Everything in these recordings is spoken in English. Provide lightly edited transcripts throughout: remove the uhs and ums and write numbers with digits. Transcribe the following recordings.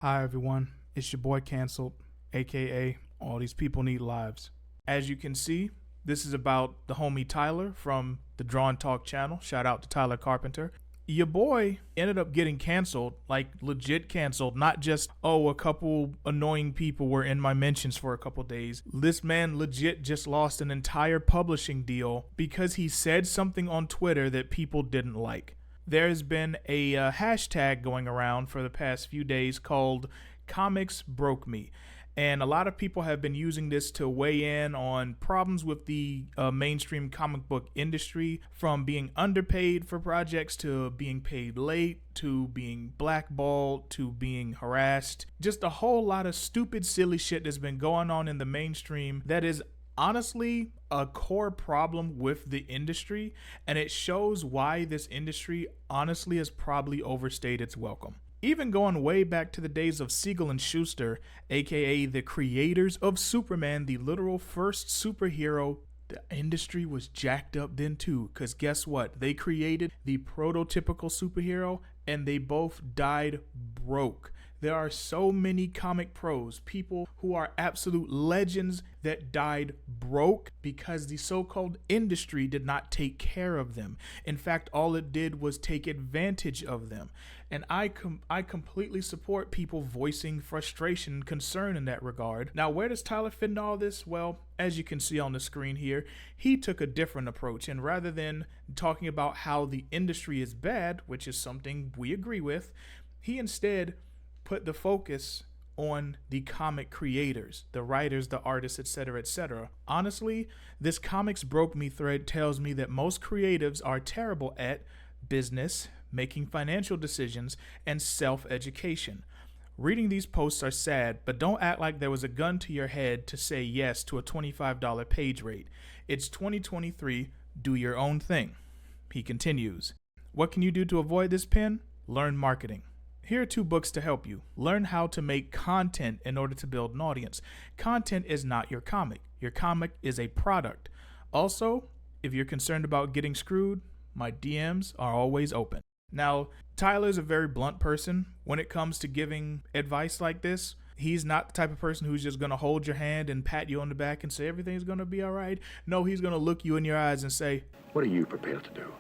Hi everyone, it's your boy Cancelled, aka All These People Need Lives. As you can see, this is about the homie Tyler from the Draw and Talk channel. Shout out to Tyler Carpenter. Your boy ended up getting canceled, like legit canceled, not just, oh, a couple annoying people were in my mentions for a couple days. This man legit just lost an entire publishing deal because he said something on Twitter that people didn't like. There's been a hashtag going around for the past few days called Comics Broke Me. And a lot of people have been using this to weigh in on problems with the mainstream comic book industry, from being underpaid for projects to being paid late to being blackballed to being harassed. Just a whole lot of stupid, silly shit that's been going on in the mainstream that is honestly a core problem with the industry, and it shows why this industry honestly has probably overstayed its welcome. Even going way back to the days of Siegel and Schuster, aka the creators of Superman, the literal first superhero, the industry was jacked up then too, because guess what? They created the prototypical superhero and they both died broke. There are so many comic pros, people who are absolute legends, that died broke because the so-called industry did not take care of them. In fact, all it did was take advantage of them. And I completely support people voicing frustration and concern in that regard. Now, where does Tyler fit in all this? Well, as you can see on the screen here, he took a different approach. And rather than talking about how the industry is bad, which is something we agree with, he instead put the focus on the comic creators, the writers, the artists, etc., etc. Honestly, this Comics Broke Me thread tells me that most creatives are terrible at business, making financial decisions, and self-education. Reading these posts are sad, but don't act like there was a gun to your head to say yes to a $25 page rate. It's 2023, do your own thing. He continues, what can you do to avoid this pen? Learn marketing. Here are 2 books to help you. Learn how to make content in order to build an audience. Content is not your comic. Your comic is a product. Also, if you're concerned about getting screwed, my DMs are always open. Now, Tyler's a very blunt person when it comes to giving advice like this. He's not the type of person who's just going to hold your hand and pat you on the back and say everything's going to be all right. No, he's going to look you in your eyes and say, what are you prepared to do?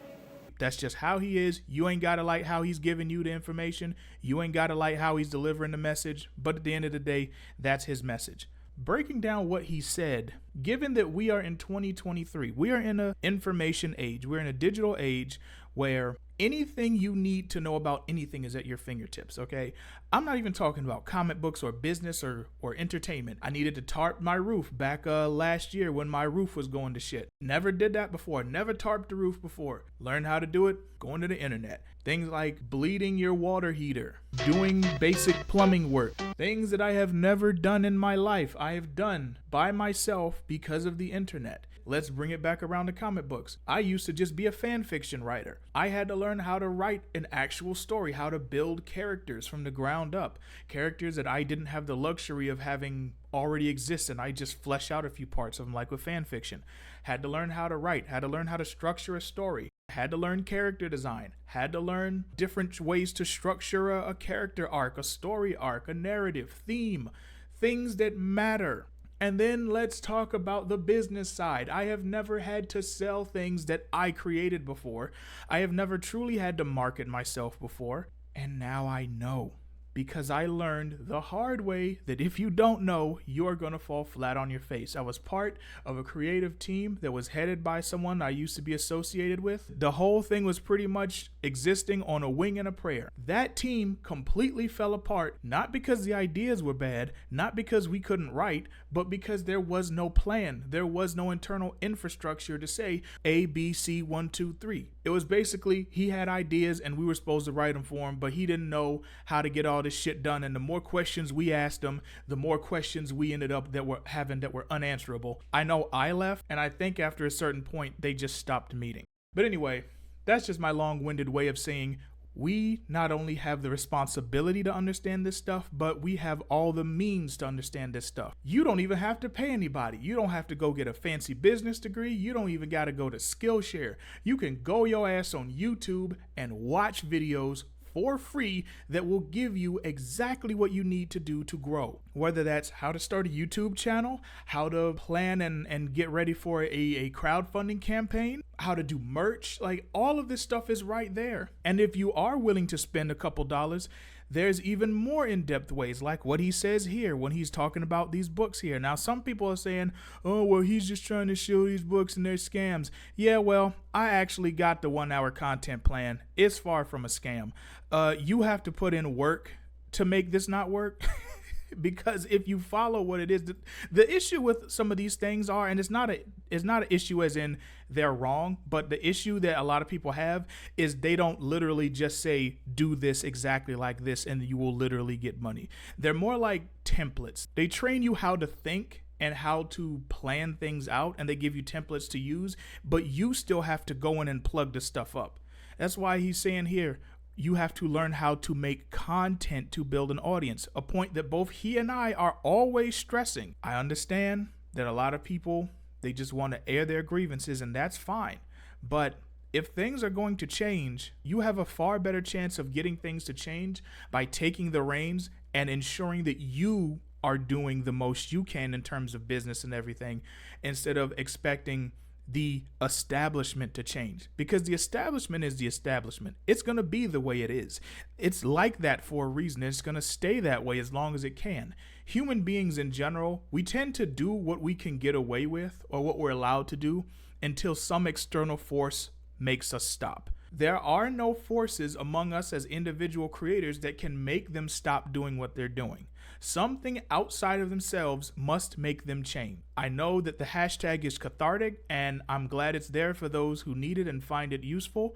That's just how he is. You ain't got to like how he's giving you the information. You ain't got to like how he's delivering the message. But at the end of the day, that's his message. Breaking down what he said, given that we are in 2023, we are in an information age. We're in a digital age where anything you need to know about anything is at your fingertips, okay? I'm not even talking about comic books or business or entertainment. I needed to tarp my roof back last year when my roof was going to shit. Never did that before. Never tarped the roof before. Learn how to do it, going to the internet. Things like bleeding your water heater, doing basic plumbing work. Things that I have never done in my life, I have done by myself because of the internet. Let's bring it back around to comic books. I used to just be a fan fiction writer. I had to learn how to write an actual story, how to build characters from the ground up. Characters that I didn't have the luxury of having already exist, and I just flesh out a few parts of them, like with fan fiction. Had to learn how to write, had to learn how to structure a story, had to learn character design, had to learn different ways to structure a character arc, a story arc, a narrative, theme, things that matter. And then let's talk about the business side. I have never had to sell things that I created before. I have never truly had to market myself before. And now I know, because I learned the hard way that if you don't know, you're going to fall flat on your face. I was part of a creative team that was headed by someone I used to be associated with. The whole thing was pretty much existing on a wing and a prayer. That team completely fell apart, not because the ideas were bad, not because we couldn't write, but because there was no plan. There was no internal infrastructure to say A, B, C, 1, 2, 3. It was basically he had ideas and we were supposed to write them for him, but he didn't know how to get all this shit done. And the more questions we asked him, the more questions we ended up that were unanswerable. I know I left, and I think after a certain point they just stopped meeting. But anyway, that's just my long-winded way of saying we not only have the responsibility to understand this stuff, but we have all the means to understand this stuff. You don't even have to pay anybody. You don't have to go get a fancy business degree. You don't even got to go to Skillshare. You can go your ass on YouTube and watch videos for free that will give you exactly what you need to do to grow. Whether that's how to start a YouTube channel, how to plan and get ready for a crowdfunding campaign, how to do merch, like all of this stuff is right there. And if you are willing to spend a couple dollars, there's even more in-depth ways, like what he says here when he's talking about these books here. Now, some people are saying, oh, well, he's just trying to show these books and they're scams. Yeah, well, I actually got the 1 hour content plan. It's far from a scam. You have to put in work to make this not work. Because if you follow what it is, the issue with some of these things are, and it's not an issue as in they're wrong, but the issue that a lot of people have is they don't literally just say, do this exactly like this, and you will literally get money. They're more like templates. They train you how to think and how to plan things out, and they give you templates to use, but you still have to go in and plug the stuff up. That's why he's saying here, you have to learn how to make content to build an audience, a point that both he and I are always stressing. I understand that a lot of people, they just want to air their grievances, and that's fine. But if things are going to change, you have a far better chance of getting things to change by taking the reins and ensuring that you are doing the most you can in terms of business and everything, instead of expecting the establishment to change, because the establishment is the establishment. It's going to be the way it is. It's like that for a reason. It's going to stay that way as long as it can. Human beings in general, we tend to do what we can get away with or what we're allowed to do until some external force makes us stop. There are no forces among us as individual creators that can make them stop doing what they're doing. Something outside of themselves must make them change. I know that the hashtag is cathartic, and I'm glad it's there for those who need it and find it useful,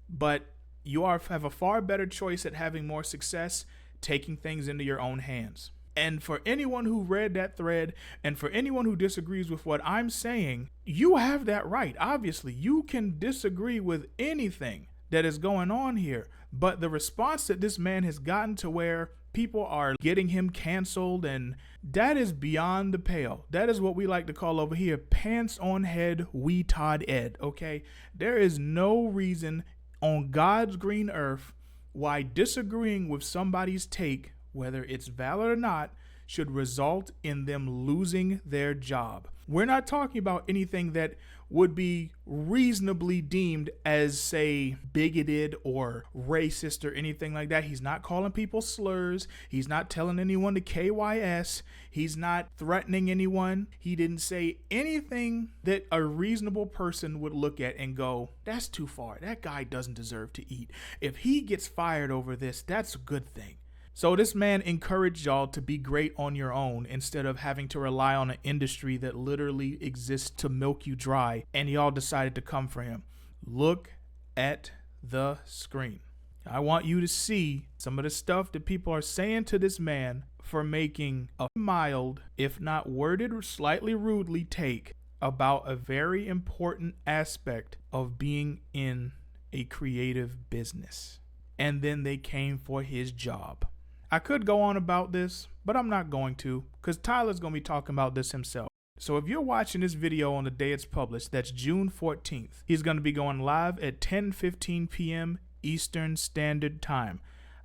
but you have a far better choice at having more success taking things into your own hands. And for anyone who read that thread, and for anyone who disagrees with what I'm saying, you have that right. Obviously, you can disagree with anything that is going on here, but the response that this man has gotten to where people are getting him canceled, and that is beyond the pale. That is what we like to call over here pants on head, we Todd Ed, okay? There is no reason on God's green earth why disagreeing with somebody's take, whether it's valid or not, should result in them losing their job. We're not talking about anything that would be reasonably deemed as, say, bigoted or racist or anything like that. He's not calling people slurs. He's not telling anyone to KYS. He's not threatening anyone. He didn't say anything that a reasonable person would look at and go, that's too far. That guy doesn't deserve to eat. If he gets fired over this, that's a good thing. So this man encouraged y'all to be great on your own instead of having to rely on an industry that literally exists to milk you dry, and y'all decided to come for him. Look at the screen. I want you to see some of the stuff that people are saying to this man for making a mild, if not worded slightly rudely, take about a very important aspect of being in a creative business. And then they came for his job. I could go on about this, but I'm not going to, because Tyler's going to be talking about this himself. So if you're watching this video on the day it's published, that's June 14th, he's going to be going live at 10:15 p.m. Eastern Standard Time.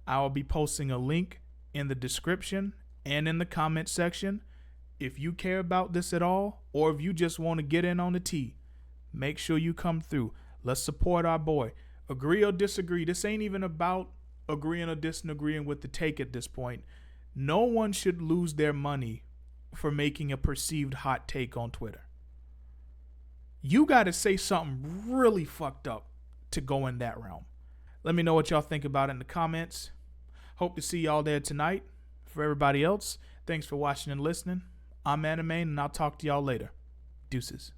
I will be posting a link in the description and in the comment section. If you care about this at all, or if you just want to get in on the tea, make sure you come through. Let's support our boy. Agree or disagree. This ain't even about agreeing or disagreeing with the take at this point. No one should lose their money for making a perceived hot take on Twitter. You got to say something really fucked up to go in that realm. Let me know what y'all think about it in the comments. Hope to see y'all there tonight. For everybody else, thanks for watching and listening. I'm Animaine, and I'll talk to y'all later. Deuces.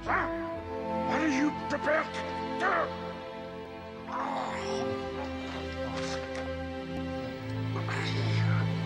What are you prepared to